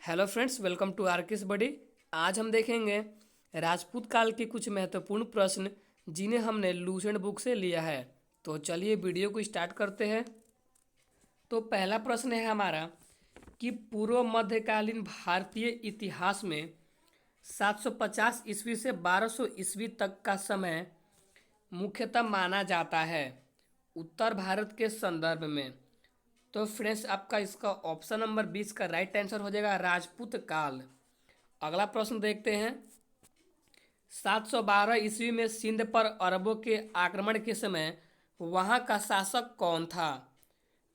Hello friends, welcome to आरकेस बडी। आज हम देखेंगे राजपूत काल के कुछ महत्वपूर्ण प्रश्न जिन्हें हमने लूसेंट बुक से लिया है। तो चलिए वीडियो को स्टार्ट करते हैं। तो पहला प्रश्न है हमारा कि पूर्व मध्यकालीन भारतीय इतिहास में 750 ईस्वी से 1200 ईस्वी तक का समय मुख्यतः माना जाता है उत्तर भारत के संदर्भ में। तो फ्रेंड्स, आपका इसका ऑप्शन नंबर 20 का राइट आंसर हो जाएगा राजपूत काल। अगला प्रश्न देखते हैं। 712 ईस्वी में सिंध पर अरबों के आक्रमण के समय वहां का शासक कौन था?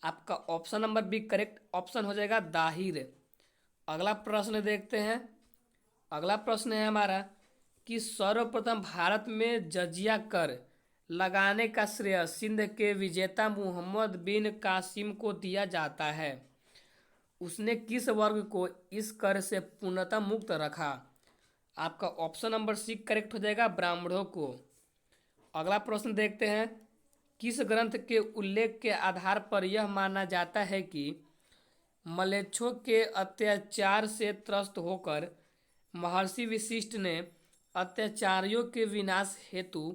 आपका option number B correct option हो जाएगा दाहिर। अगला प्रश्न देखते हैं। अगला प्रश्न है हमारा कि सर्वप्रथम भारत में जजिया कर लगाने का श्रेय सिंध के विजेता मोहम्मद बिन कासिम को दिया जाता है। उसने किस वर्ग को इस कर से पूर्णतः मुक्त रखा? आपका ऑप्शन नंबर सी करेक्ट हो जाएगा ब्राह्मणों को। अगला प्रश्न देखते हैं। किस ग्रंथ के उल्लेख के आधार पर यह माना जाता है कि मलेच्छों के अत्याचार से त्रस्त होकर महर्षि वशिष्ठ ने अत्याचारियों के विनाश हेतु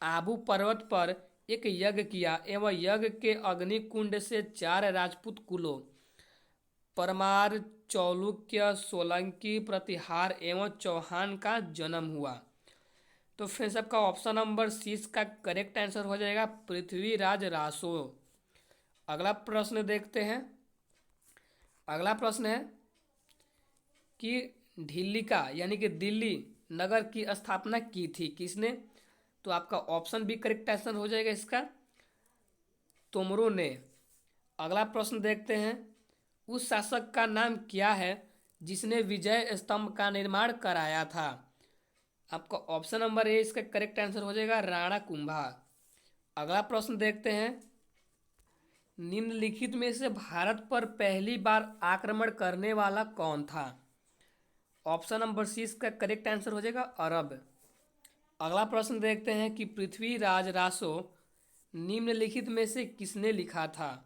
आबू पर्वत पर एक यज्ञ किया एवं यज्ञ के अग्नि कुंड से 4 राजपूत कुलों परमार, चौलुक्य, सोलंकी, प्रतिहार एवं चौहान का जन्म हुआ? तो फ्रेंड्स, आपका ऑप्शन नंबर सी का करेक्ट आंसर हो जाएगा पृथ्वीराज रासो। अगला प्रश्न देखते हैं। अगला प्रश्न है कि ढिल्लिका यानी कि दिल्ली नगर की स्थापना की थी किसने? तो आपका ऑप्शन भी करेक्ट आंसर हो जाएगा इसका तोमरों ने। अगला प्रश्न देखते हैं। उस शासक का नाम क्या है जिसने विजय स्तंभ का निर्माण कराया था? आपका ऑप्शन नंबर ए इसका करेक्ट आंसर हो जाएगा राणा कुंभा। अगला प्रश्न देखते हैं। निम्नलिखित में से भारत पर पहली बार आक्रमण करने वाला कौन था? ऑप्शन नंबर सी इसका करेक्ट आंसर हो जाएगा अरब। अगला प्रश्न देखते हैं कि पृथ्वीराज रासो निम्नलिखित में से किसने लिखा था?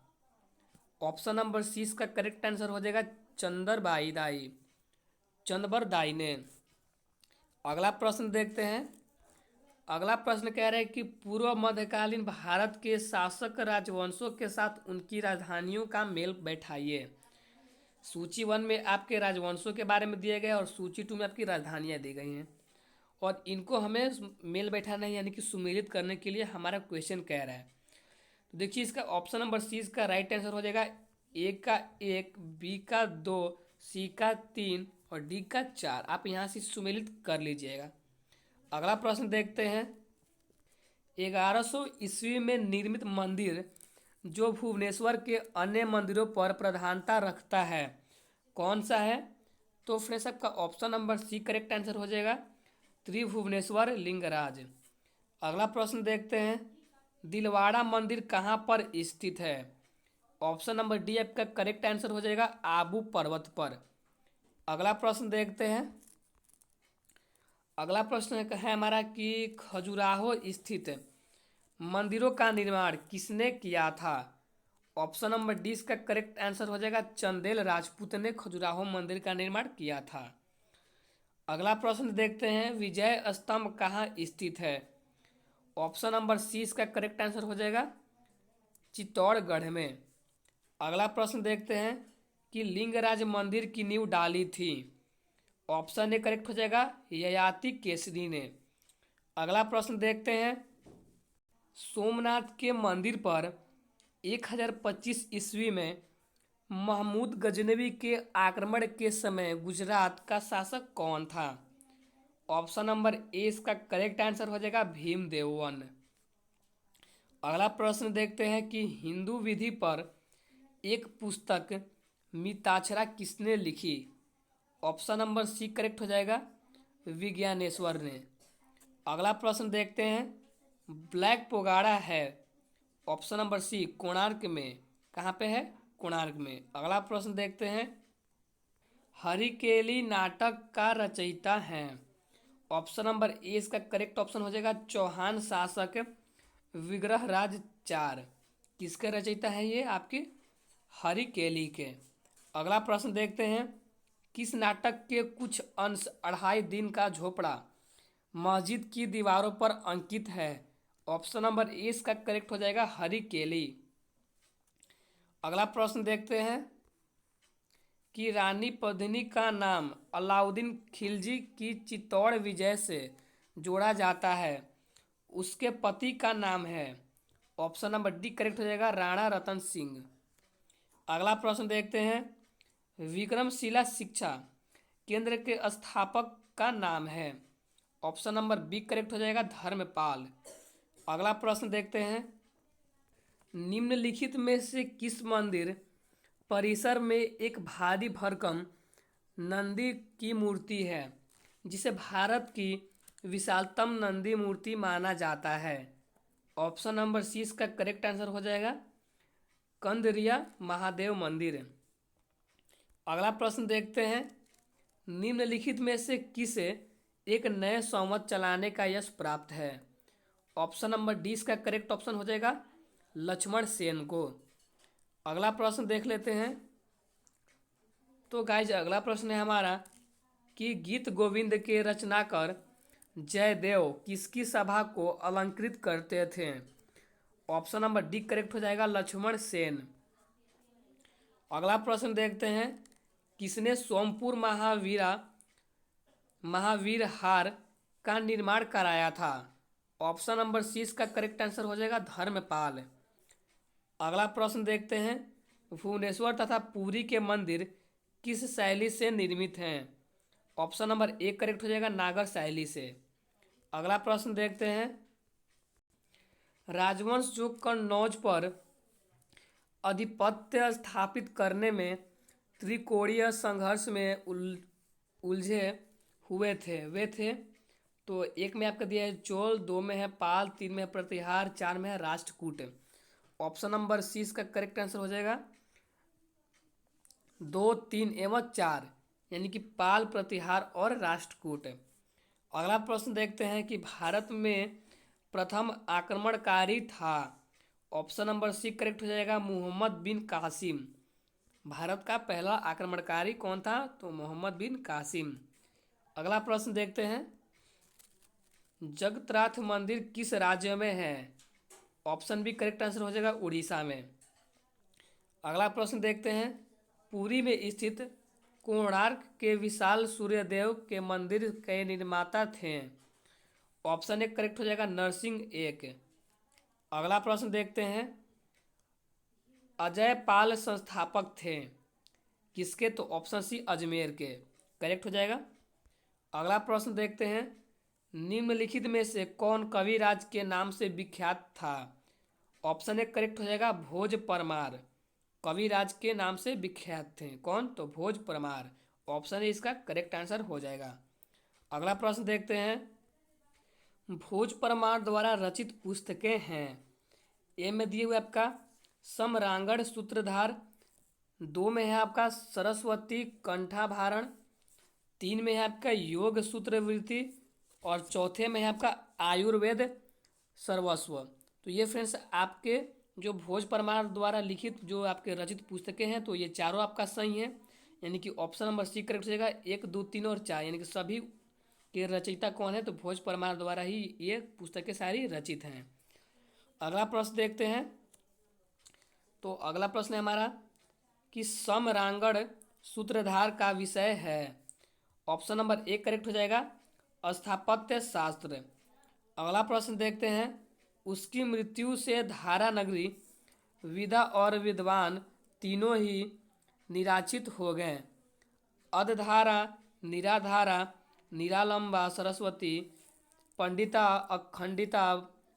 ऑप्शन नंबर सी इसका करेक्ट आंसर हो जाएगा चंदरबाई दाई, चंदबर दाई ने। अगला प्रश्न देखते हैं। अगला प्रश्न कह रहा है कि पूर्व मध्यकालीन भारत के शासक राजवंशों के साथ उनकी राजधानियों का मेल बैठाइए। सूची 1 में आपके राजवंशों के बारे में दिए गए और सूची 2 में आपकी राजधानियां दी गई हैं और इनको हमें मेल बैठाना है यानी कि सुमेलित करने के लिए हमारा क्वेश्चन कह रहा है। तो देखिए, इसका ऑप्शन नंबर सी इसका राइट आंसर हो जाएगा ए का 1, बी का 2, सी का 3 और डी का 4। आप यहाँ से सुमेलित कर लीजिएगा। अगला प्रश्न देखते हैं। 1100 ईस्वी में निर्मित मंदिर जो भुवनेश्वर के अन्य मंदिरों पर प्रधानता रखता है कौन सा है? तो फ्रेंड्स, आपका option number C correct answer हो जाएगा त्रिभुवनेश्वर लिंगराज। अगला प्रश्न देखते हैं। दिलवाड़ा मंदिर कहाँ पर स्थित है? ऑप्शन नंबर डी आपका करेक्ट आंसर हो जाएगा आबू पर्वत पर। अगला प्रश्न देखते हैं। अगला प्रश्न है हमारा कि खजुराहो स्थित मंदिरों का निर्माण किसने किया था? ऑप्शन नंबर डी इसका करेक्ट आंसर हो जाएगा चंदेल राजपूत ने खजुराहो मंदिर का निर्माण किया था। अगला प्रश्न देखते हैं। विजय स्तंभ कहाँ स्थित है? ऑप्शन नंबर सी इसका करेक्ट आंसर हो जाएगा चित्तौड़गढ़ में। अगला प्रश्न देखते हैं कि लिंगराज मंदिर की नींव डाली थी। ऑप्शन ए करेक्ट हो जाएगा ययाति केसरी ने। अगला प्रश्न देखते हैं। सोमनाथ के मंदिर पर 1025 ईस्वी में महमूद गजनवी के आक्रमण के समय गुजरात का शासक कौन था? ऑप्शन नंबर ए इसका करेक्ट आंसर हो जाएगा भीमदेव वन। अगला प्रश्न देखते हैं कि हिंदू विधि पर एक पुस्तक मिताक्षरा किसने लिखी? ऑप्शन नंबर सी करेक्ट हो जाएगा विज्ञानेश्वर ने। अगला प्रश्न देखते हैं। ब्लैक पोगाड़ा है ऑप्शन नंबर सी कोणार्क में। कहाँ पे है? कोणार्क में। अगला प्रश्न देखते हैं। हरिकेली नाटक का रचयिता है? ऑप्शन नंबर ए इसका करेक्ट ऑप्शन हो जाएगा चौहान शासक विग्रहराज 4। किसके रचयिता है ये? आपके हरिकेली के। अगला प्रश्न देखते हैं। किस नाटक के कुछ अंश 2.5 दिन का झोपड़ा मस्जिद की दीवारों पर अंकित है? ऑप्शन नंबर ए इसका करेक्ट हो जाएगा हरी केली। अगला प्रश्न देखते हैं कि रानी पद्मिनी का नाम अलाउद्दीन खिलजी की चित्तौड़ विजय से जोड़ा जाता है, उसके पति का नाम है? ऑप्शन नंबर डी करेक्ट हो जाएगा राणा रतन सिंह। अगला प्रश्न देखते हैं विक्रमशिला शिक्षा केंद्र के स्थापक का नाम है? ऑप्शन नंबर बी करेक्ट हो जाएगा धर्मपाल। अगला प्रश्न देखते हैं निम्नलिखित में से किस मंदिर परिसर में एक भारी भरकम नंदी की मूर्ति है जिसे भारत की विशालतम नंदी मूर्ति माना जाता है? ऑप्शन नंबर सी इसका करेक्ट आंसर हो जाएगा कंदरिया महादेव मंदिर। अगला प्रश्न देखते हैं निम्नलिखित में से किसे एक नए संवत चलाने का यश प्राप्त है? ऑप्शन नंबर डी इसका करेक्ट ऑप्शन हो जाएगा लक्ष्मण सेन को। अगला प्रश्न देख लेते हैं। तो गाइज अगला प्रश्न है हमारा कि गीत गोविंद के रचनाकार जयदेव किसकी सभा को अलंकृत करते थे? ऑप्शन नंबर डी करेक्ट हो जाएगा लक्ष्मण सेन। अगला प्रश्न देखते हैं किसने सोमपुर महावीर हार का निर्माण कराया था? ऑप्शन नंबर सी इसका करेक्ट आंसर हो जाएगा धर्मपाल। अगला प्रश्न देखते हैं भुवनेश्वर तथा पुरी के मंदिर किस शैली से निर्मित हैं? ऑप्शन नंबर ए करेक्ट हो जाएगा नागर शैली से। अगला प्रश्न देखते हैं राजवंश जो कन्नौज पर आधिपत्य स्थापित करने में त्रिकोणीय संघर्ष में उलझे हुए थे वे थे? तो एक में आपका दिया है चोल, दो में है पाल, तीन में है प्रतिहार, चार में है राष्ट्रकूट। ऑप्शन नंबर सी इसका करेक्ट आंसर हो जाएगा 2, 3 एवं 4 यानी कि पाल, प्रतिहार और राष्ट्रकूट। अगला प्रश्न देखते हैं कि भारत में प्रथम आक्रमणकारी था? ऑप्शन नंबर सी करेक्ट हो जाएगा मोहम्मद बिन कासिम। भारत का पहला आक्रमणकारी कौन था? तो मोहम्मद बिन कासिम। अगला प्रश्न देखते हैं जगतनाथ मंदिर किस राज्य में है? ऑप्शन बी करेक्ट आंसर हो जाएगा उड़ीसा में। अगला प्रश्न देखते हैं पुरी में स्थित कोणार्क के विशाल सूर्यदेव के मंदिर के निर्माता थे? ऑप्शन ए करेक्ट हो जाएगा नरसिंह एक। अगला प्रश्न देखते हैं अजय पाल संस्थापक थे किसके? तो ऑप्शन सी अजमेर के करेक्ट हो जाएगा। अगला प्रश्न देखते हैं निम्नलिखित में से कौन कविराज के नाम से विख्यात था? ऑप्शन ए करेक्ट हो जाएगा भोज परमार। कविराज के नाम से विख्यात थे कौन? तो भोज परमार। ऑप्शन ए इसका करेक्ट आंसर हो जाएगा। अगला प्रश्न देखते हैं भोज परमार द्वारा रचित पुस्तकें हैं। ए में दिए हुए आपका समरांगण सूत्रधार, 2 में है आपका सरस्वती कंठाभारण, 3 में है आपका योग सूत्रवृत्ति और चौथे में है आपका आयुर्वेद सर्वस्व। तो ये फ्रेंड्स आपके जो भोज परमार द्वारा लिखित जो आपके रचित पुस्तकें हैं तो ये चारों आपका सही है यानी कि ऑप्शन नंबर सी करेक्ट हो जाएगा 1, 2, 3 और 4 यानी कि सभी के रचयिता कौन है? तो भोज परमार द्वारा ही ये पुस्तकें सारी रचित हैं। अगला प्रश्न देखते हैं। तो अगला प्रश्न है हमारा कि समरांगण सूत्रधार का विषय है। ऑप्शन नंबर ए करेक्ट हो जाएगा स्थापत्य शास्त्र। अगला प्रश्न देखते हैं उसकी मृत्यु से धारा नगरी विदा और विद्वान तीनों ही निराचित हो गए। अधधारा, निराधारा, निरालंबा सरस्वती, पंडिता अखंडिता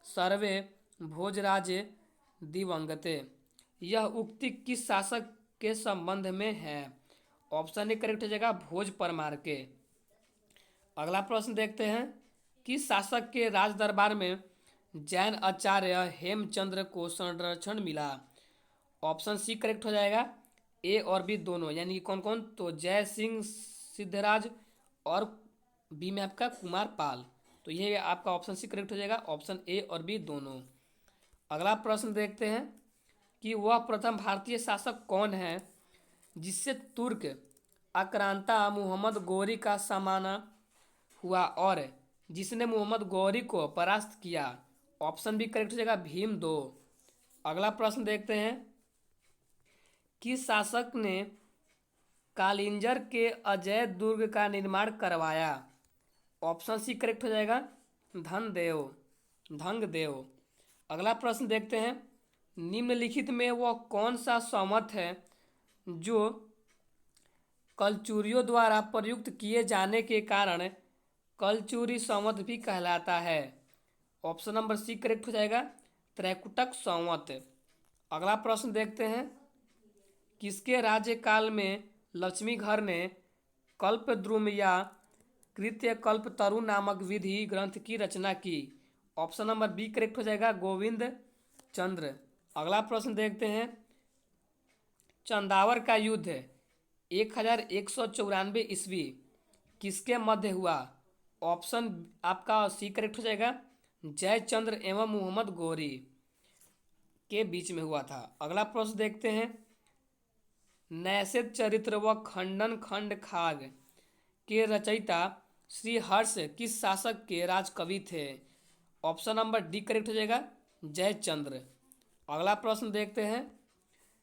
सर्वे भोजराजे दिवंगते। यह उक्ति किस शासक के संबंध में है? ऑप्शन ए करेक्ट हो जाएगा भोज परमार के। अगला प्रश्न देखते हैं किस शासक के राज दरबार में जैन आचार्य हेमचंद्र को संरक्षण मिला? ऑप्शन सी करेक्ट हो जाएगा ए और बी दोनों यानी कि कौन कौन? तो जय सिंह सिद्धराज और बी में आपका कुमार पाल। तो ये आपका ऑप्शन सी करेक्ट हो जाएगा ऑप्शन ए और बी दोनों। अगला प्रश्न देखते हैं कि वह प्रथम भारतीय शासक कौन है जिससे तुर्क आक्रांता मोहम्मद गौरी का सामना हुआ और जिसने मोहम्मद गौरी को परास्त किया? ऑप्शन बी करेक्ट हो जाएगा भीम 2। अगला प्रश्न देखते हैं, किस शासक ने कालिंजर के अजय दुर्ग का निर्माण करवाया? ऑप्शन सी करेक्ट हो जाएगा धनदेव। अगला प्रश्न देखते हैं, निम्नलिखित में वह कौन सा संवत है जो कलचुरियों द्वारा प्रयुक्त किए जाने के कारण कलचुरी संवत भी कहलाता है? ऑप्शन नंबर सी करेक्ट हो जाएगा त्रैकुटक संवत। अगला प्रश्न देखते हैं, किसके राज्यकाल में लक्ष्मीघर ने कल्पद्रुम या कृत्य कल्पतरु नामक विधि ग्रंथ की रचना की? ऑप्शन नंबर बी करेक्ट हो जाएगा गोविंद चंद्र। अगला प्रश्न देखते हैं, चंदावर का युद्ध 1194 ईस्वी किसके मध्य हुआ? ऑप्शन आपका सी करेक्ट हो जाएगा जयचंद्र एवं मोहम्मद गौरी के बीच में हुआ था। अगला प्रश्न देखते हैं, नैषध चरित्र व खंडन खंड खाग के रचयिता श्री हर्ष किस शासक के राजकवि थे? ऑप्शन नंबर डी करेक्ट हो जाएगा जयचंद्र। अगला प्रश्न देखते हैं,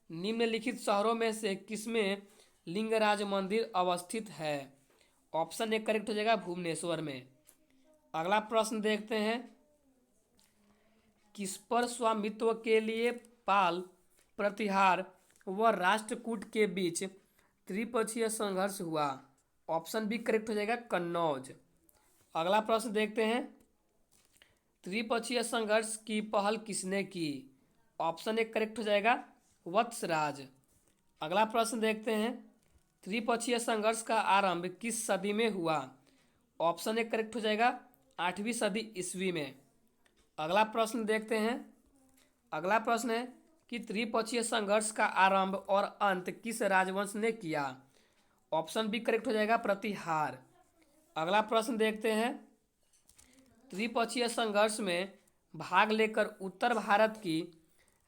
निम्नलिखित शहरों में से किसमें लिंगराज मंदिर अवस्थित है? ऑप्शन ए करेक्ट हो जाएगा भुवनेश्वर में। अगला प्रश्न देखते हैं, किस पर स्वामित्व के लिए पाल प्रतिहार व राष्ट्रकूट के बीच त्रिपक्षीय संघर्ष हुआ? ऑप्शन बी करेक्ट हो जाएगा कन्नौज। अगला प्रश्न देखते हैं, त्रिपक्षीय संघर्ष की पहल किसने की? ऑप्शन ए करेक्ट हो जाएगा वत्सराज। अगला प्रश्न देखते हैं, त्रिपक्षीय संघर्ष का आरंभ किस सदी में हुआ? ऑप्शन ए करेक्ट हो जाएगा 8वीं सदी ईस्वी में। अगला प्रश्न देखते हैं, अगला प्रश्न है कि त्रिपक्षीय संघर्ष का आरंभ और अंत किस राजवंश ने किया? ऑप्शन बी करेक्ट हो जाएगा प्रतिहार। अगला प्रश्न देखते हैं, त्रिपक्षीय संघर्ष में भाग लेकर उत्तर भारत की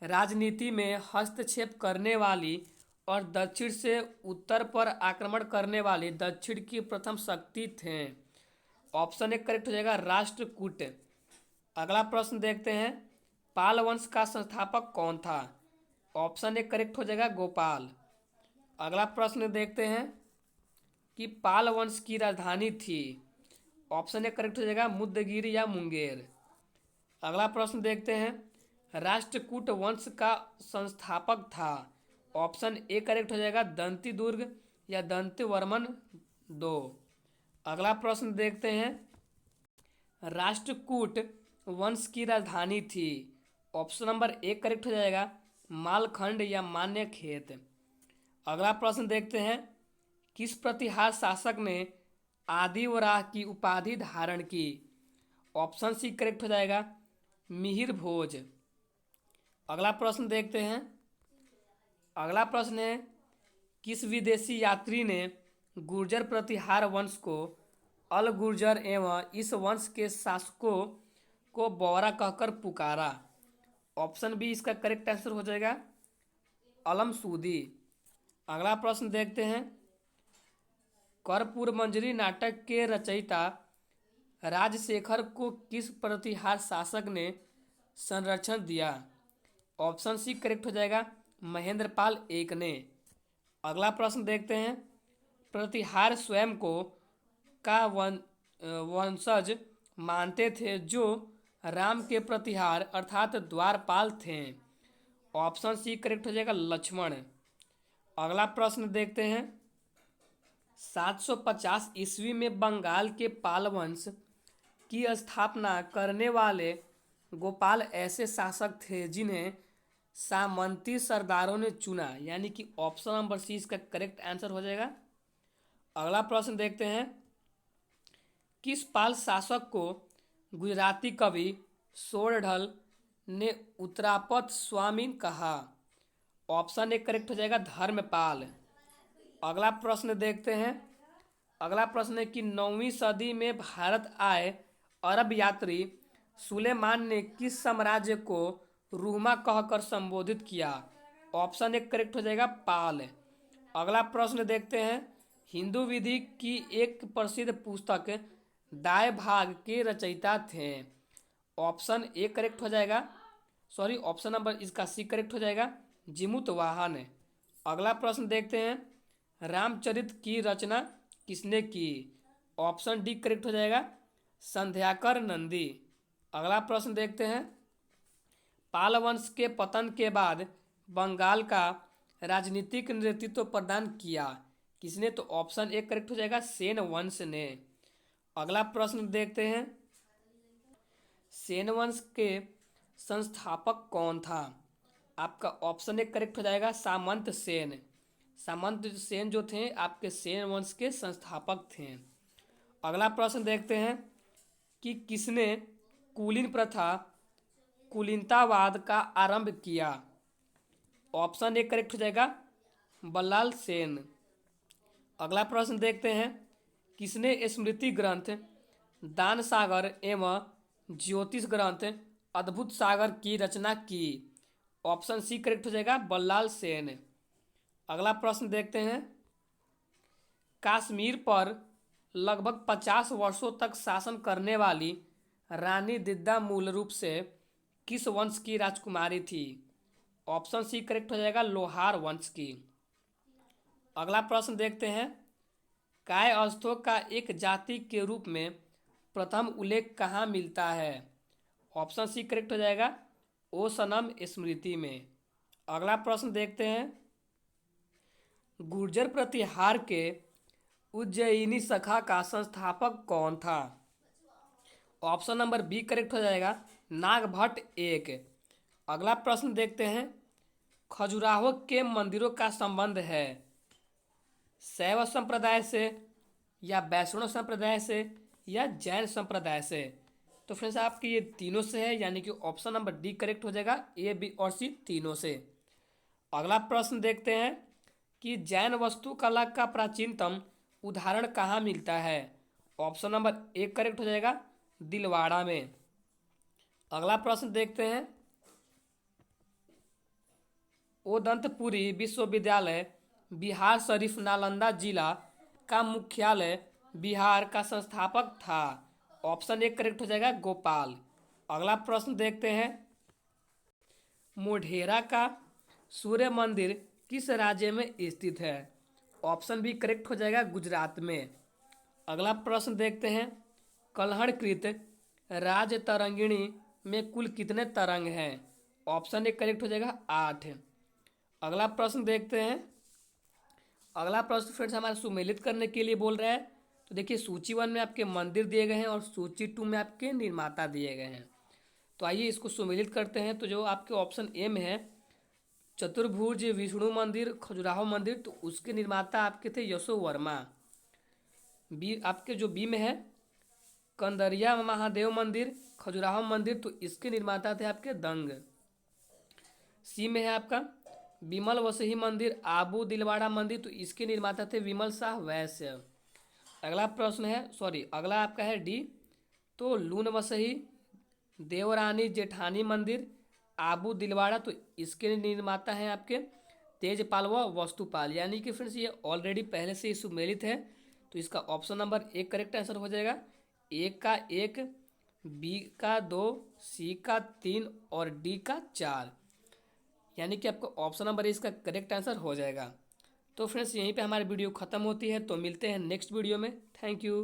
राजनीति में हस्तक्षेप करने वाली और दक्षिण से उत्तर पर आक्रमण करने वाली दक्षिण की प्रथम शक्ति थे? ऑप्शन ए करेक्ट हो जाएगा राष्ट्रकूट। अगला प्रश्न देखते हैं, पाल वंश का संस्थापक कौन था? ऑप्शन ए करेक्ट हो जाएगा गोपाल। अगला प्रश्न देखते हैं कि पाल वंश की राजधानी थी? ऑप्शन ए करेक्ट हो जाएगा मुद्दगिर या मुंगेर। अगला प्रश्न देखते हैं, राष्ट्रकूट वंश का संस्थापक था? ऑप्शन ए करेक्ट हो जाएगा दंती दुर्ग या दंतवर्मन 2। अगला प्रश्न देखते हैं, राष्ट्रकूट वंश की राजधानी थी? ऑप्शन नंबर ए करेक्ट हो जाएगा मालखंड या मान्य खेत। अगला प्रश्न देखते हैं, किस प्रतिहार शासक ने आदिवराह की उपाधि धारण की? ऑप्शन सी करेक्ट हो जाएगा मिहिर भोज। अगला प्रश्न देखते हैं, अगला प्रश्न है, किस विदेशी यात्री ने गुर्जर प्रतिहार वंश को अल गुर्जर एवं इस वंश के शासकों को बौरा कहकर पुकारा? ऑप्शन बी इसका करेक्ट आंसर हो जाएगा अलम सूदी। अगला प्रश्न देखते हैं, कर्पूर मंजरी नाटक के रचयिता राजशेखर को किस प्रतिहार शासक ने संरक्षण दिया? ऑप्शन सी करेक्ट हो जाएगा महेंद्रपाल एक ने। अगला प्रश्न देखते हैं, प्रतिहार स्वयं को का वंशज मानते थे जो राम के प्रतिहार अर्थात द्वारपाल थे? ऑप्शन सी करेक्ट हो जाएगा लक्ष्मण। अगला प्रश्न देखते हैं, 750 ईस्वी में बंगाल के पाल वंश की स्थापना करने वाले गोपाल ऐसे शासक थे जिन्हें सामंती सरदारों ने चुना, यानी कि ऑप्शन नंबर सी इसका करेक्ट आंसर हो जाएगा। अगला प्रश्न देखते हैं, किस पाल शासक को गुजराती कवि सोरढल ने उत्तरापद स्वामी कहा? ऑप्शन ए करेक्ट हो जाएगा धर्मपाल। अगला प्रश्न देखते हैं, अगला प्रश्न है कि 9वीं सदी में भारत आए अरब यात्री सुलेमान ने किस साम्राज्य को रूमा कहकर संबोधित किया? ऑप्शन ए करेक्ट हो जाएगा पाल। अगला प्रश्न देखते हैं, हिंदू विधि की एक प्रसिद्ध पुस्तक दाय भाग के रचयिता थे। ऑप्शन ए करेक्ट हो जाएगा, सॉरी ऑप्शन नंबर इसका सी करेक्ट हो जाएगा, जिमुत वाहन। अगला प्रश्न देखते हैं, रामचरित की रचना किसने की? ऑप्शन डी करेक्ट हो जाएगा, संध्याकर नंदी। अगला प्रश्न देखते हैं, पाल वंश के पतन के बाद बंगाल का राजनीतिक नेतृत्व प्रदान किया किसने? तो ऑप्शन ए करेक्ट हो जाएगा, सेन वंश ने। अगला प्रश्न देखते हैं, सेन वंश के संस्थापक कौन था? आपका ऑप्शन ए करेक्ट हो जाएगा, सामंत सेन। सामंत सेन जो थे आपके सेन वंश के संस्थापक थे। अगला प्रश्न देखते हैं कि किसने कुलीन प्रथा कुलीनतावाद का आरंभ किया? ऑप्शन ए करेक्ट हो जाएगा, बल्लाल सेन। अगला प्रश्न देखते हैं, किसने स्मृति ग्रंथ दान सागर एवं ज्योतिष ग्रंथ अद्भुत सागर की रचना की? ऑप्शन सी करेक्ट हो जाएगा, बल्लाल सेन। अगला प्रश्न देखते हैं, कश्मीर पर लगभग 50 वर्षों तक शासन करने वाली रानी दिद्दा मूल रूप से किस वंश की राजकुमारी थी? ऑप्शन सी करेक्ट हो जाएगा, लोहार वंश की। अगला प्रश्न देखते हैं, कायस्थों का एक जाति के रूप में प्रथम उल्लेख कहाँ मिलता है? ऑप्शन सी करेक्ट हो जाएगा, ओ सनम स्मृति में। अगला प्रश्न देखते हैं, गुर्जर प्रतिहार के उज्जयिनी शाखा का संस्थापक कौन था? ऑप्शन नंबर बी करेक्ट हो जाएगा, नागभट्ट एक। अगला प्रश्न देखते हैं, खजुराहो के मंदिरों का संबंध है शैव संप्रदाय से या वैष्णव संप्रदाय से या जैन संप्रदाय से? तो फ्रेंड्स आपके ये तीनों से है, यानी कि ऑप्शन नंबर डी करेक्ट हो जाएगा, ए बी और सी तीनों से। अगला प्रश्न देखते हैं कि जैन वास्तुकला का प्राचीनतम उदाहरण कहाँ मिलता है? ऑप्शन नंबर ए करेक्ट हो जाएगा, दिलवाड़ा में। अगला प्रश्न देखते हैं, ओदंतपुरी विश्वविद्यालय बिहार शरीफ नालंदा जिला का मुख्यालय बिहार का संस्थापक था? ऑप्शन ए करेक्ट हो जाएगा, गोपाल। अगला प्रश्न देखते हैं, मोढेरा का सूर्य मंदिर किस राज्य में स्थित है? ऑप्शन बी करेक्ट हो जाएगा, गुजरात में। अगला प्रश्न देखते हैं, कल्हड़कृत राज तरंगिणी में कुल कितने तरंग हैं? ऑप्शन ए करेक्ट हो जाएगा, 8। अगला प्रश्न देखते हैं, अगला प्रश्न फ्रेंड्स हमारा सुमेलित करने के लिए बोल रहा है। तो देखिए सूची 1 में आपके मंदिर दिए गए हैं और सूची 2 में आपके निर्माता दिए गए हैं। तो आइए इसको सुमेलित करते हैं। तो जो आपके ऑप्शन ए में है चतुर्भुज विष्णु मंदिर खजुराहो मंदिर, तो उसके निर्माता आपके थे यशो वर्मा। बी आपके जो बी में है कंदरिया महादेव मंदिर खजुराहो मंदिर, तो इसके निर्माता थे आपके दंग। सी में है आपका विमल वसही मंदिर आबू दिलवाड़ा मंदिर, तो इसके निर्माता थे विमल शाह वैश्य। अगला प्रश्न है अगला आपका है डी, तो लून वसही देवरानी जेठानी मंदिर आबू दिलवाड़ा, तो इसके निर्माता हैं आपके तेजपाल व वस्तुपाल। यानी कि फ्रेंड्स ये ऑलरेडी पहले से ही सुमेलित है, तो इसका ऑप्शन नंबर एक करेक्ट आंसर हो जाएगा। ए का 1, बी का 2, सी का 3 और डी का 4, यानी कि आपको ऑप्शन नंबर इसका करेक्ट आंसर हो जाएगा। तो फ्रेंड्स यहीं पे हमारी वीडियो ख़त्म होती है, तो मिलते हैं नेक्स्ट वीडियो में। Thank you.